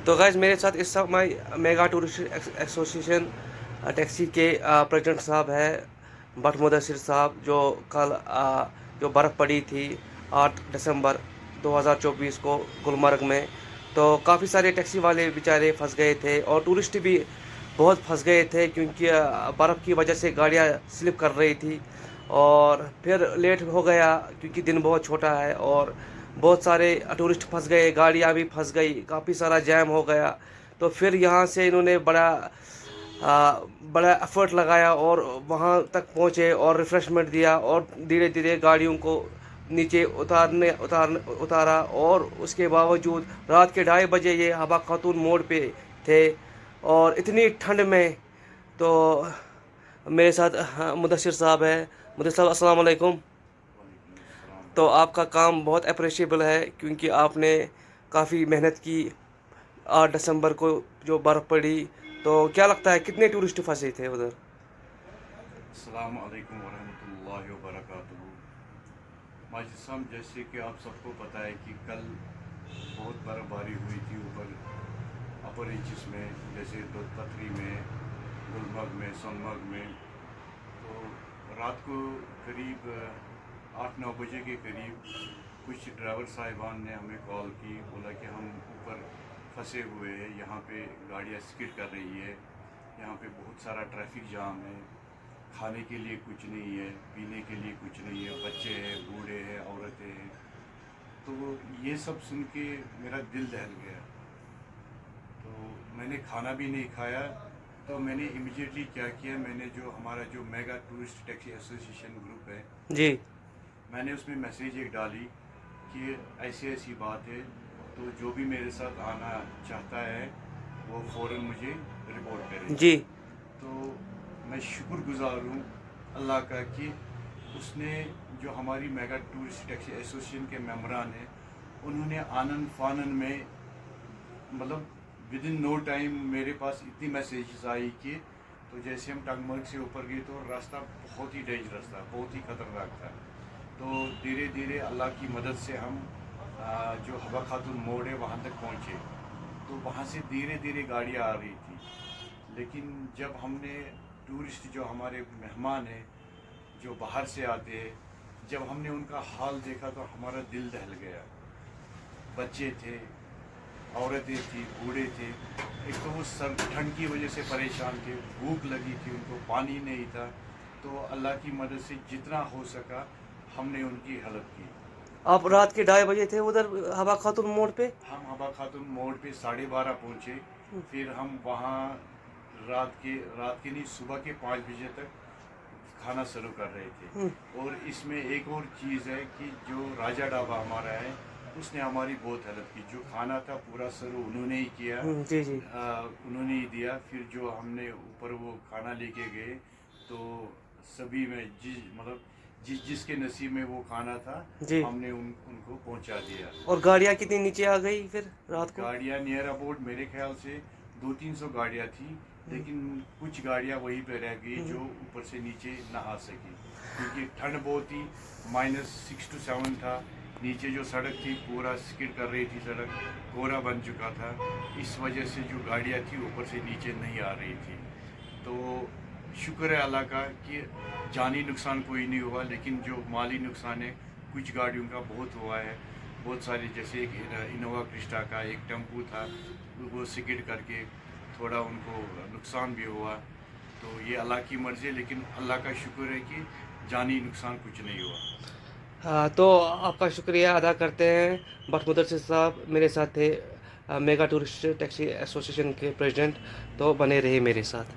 تو غیظ میرے ساتھ اس سمے میگا ٹورسٹ ایسوسیشن ٹیکسی کے پریزیڈنٹ صاحب ہے بٹ مدثر صاحب، جو کل جو برف پڑی تھی 8 دسمبر 2024 کو گلمرگ میں، تو کافی سارے ٹیکسی والے بیچارے پھنس گئے تھے اور ٹورسٹ بھی بہت پھنس گئے تھے، کیونکہ برف کی وجہ سے گاڑیاں سلپ کر رہی تھی اور پھر لیٹ ہو گیا کیونکہ دن بہت چھوٹا ہے اور بہت سارے ٹورسٹ پھنس گئے، گاڑیاں بھی پھنس گئی، کافی سارا جیم ہو گیا۔ تو پھر یہاں سے انہوں نے بڑا ایفرٹ لگایا اور وہاں تک پہنچے اور ریفریشمنٹ دیا اور دھیرے دھیرے گاڑیوں کو نیچے اتارا، اور اس کے باوجود رات کے 2:30 بجے یہ حبا خاتون موڑ پہ تھے اور اتنی ٹھنڈ میں۔ تو میرے ساتھ مدثر صاحب ہے۔ مدثر صاحب السلام علیکم۔ تو آپ کا کام بہت اپریشیبل ہے کیونکہ آپ نے کافی محنت کی 8 دسمبر کو جو برف پڑی۔ تو کیا لگتا ہے کتنے ٹورسٹ پھنسے تھے ادھر؟ السلام علیکم ورحمۃ اللہ وبرکاتہ۔ ماجد صاحب، جیسے کہ آپ سب کو پتہ ہے کہ کل بہت برف باری ہوئی تھی اوپر اپر ریچز میں، جیسے دودھ پتھری میں، گلمرگ میں، سونمرگ میں۔ تو رات کو قریب 8-9 بجے کے قریب کچھ ڈرائیور صاحبان نے ہمیں کال کی، بولا کہ ہم اوپر پھنسے ہوئے ہیں، یہاں پہ گاڑیاں سکڈ کر رہی ہے، یہاں پہ بہت سارا ٹریفک جام ہے، کھانے کے لیے کچھ نہیں ہے، پینے کے لیے کچھ نہیں ہے، بچے ہیں، بوڑھے ہیں، عورتیں ہیں۔ تو یہ سب سن کے میرا دل دہل گیا۔ تو میں نے کھانا بھی نہیں کھایا۔ تو میں نے امیڈیٹلی کیا کیا، میں نے جو ہمارا جو mega tourist taxi association group ہے، جی، میں نے اس میں میسیج ایک ڈالی کہ ایسی ایسی بات ہے، تو جو بھی میرے ساتھ آنا چاہتا ہے وہ فوراً مجھے رپورٹ کرے۔ جی، تو میں شکر گزار ہوں اللہ کا کہ اس نے جو ہماری میگا ٹورسٹ ٹیکسی ایسوسیشن کے ممبران ہیں، انہوں نے آنن فانن میں مطلب ودن نو ٹائم میرے پاس اتنی میسیجز آئی کہ تو جیسے ہم ٹنگ مرگ سے اوپر گئے تو راستہ بہت ہی ڈینجرس تھا، بہت ہی خطرناک تھا۔ تو دھیرے دھیرے اللہ کی مدد سے ہم جو حبا خاتون موڑ ہے وہاں تک پہنچے۔ تو وہاں سے دھیرے دھیرے گاڑیاں آ رہی تھی، لیکن جب ہم نے ٹورسٹ جو ہمارے مہمان ہیں جو باہر سے آتے ہیں، جب ہم نے ان کا حال دیکھا تو ہمارا دل دہل گیا۔ بچے تھے، عورتیں تھیں، بوڑھے تھے، ایک تو وہ ٹھنڈ کی وجہ سے پریشان تھے، بھوک لگی تھی ان کو، پانی نہیں تھا۔ تو اللہ کی مدد سے جتنا ہو سکا ہم نے ان کی ہیلپ کی۔ آپ رات کے 2:30 بجے تھے ادھر حبا خاتون موڑ پہ؟ ہم حبا خاتون موڑ پہ 12:30 پہنچے، پھر ہم وہاں رات کے نہیں صبح کے 5 بجے تک کھانا سرو کر رہے تھے۔ اور اس میں ایک اور چیز ہے کہ جو راجہ ڈھابا ہمارا ہے، اس نے ہماری بہت ہیلپ کی۔ جو کھانا تھا پورا سرو انہوں نے ہی کیا، جی جی، انہوں نے ہی دیا۔ پھر جو ہم نے اوپر وہ کھانا لے کے گئے تو سبھی میں جس کے نصیب میں وہ کھانا تھا جی، ہم نے ان کو پہنچا دیا۔ اور گاڑیاں کتنی نیچے آ گئی پھر رات کو؟ گاڑیاں نیئر اباؤٹ میرے خیال سے 200-300 گاڑیاں تھیں، لیکن کچھ گاڑیاں وہیں پہ رہ گئی جو اوپر سے نیچے نہ آ سکی، کیونکہ ٹھنڈ بہت تھی، -6 to 7 تھا۔ نیچے جو سڑک تھی پورا سکڈ کر رہی تھی، سڑک کوہرا بن چکا تھا، اس وجہ سے جو گاڑیاں تھیں اوپر سے نیچے نہیں آ رہی تھی۔ تو شکر ہے اللہ کا کہ جانی نقصان کوئی نہیں ہوا، لیکن جو مالی نقصان ہے کچھ گاڑیوں کا بہت ہوا ہے۔ بہت ساری، جیسے ایک انووا کرسٹا کا ایک ٹیمپو تھا، وہ سکڈ کر کے تھوڑا ان کو نقصان بھی ہوا۔ تو یہ اللہ کی مرضی ہے، لیکن اللہ کا شکر ہے کہ جانی نقصان کچھ نہیں ہوا۔ ہاں، تو آپ کا شکریہ ادا کرتے ہیں بٹ مدثر صاحب میرے ساتھ تھے، میگا ٹورسٹ ٹیکسی ایسوسیشن کے پریزیڈنٹ، تو بنے رہے میرے ساتھ۔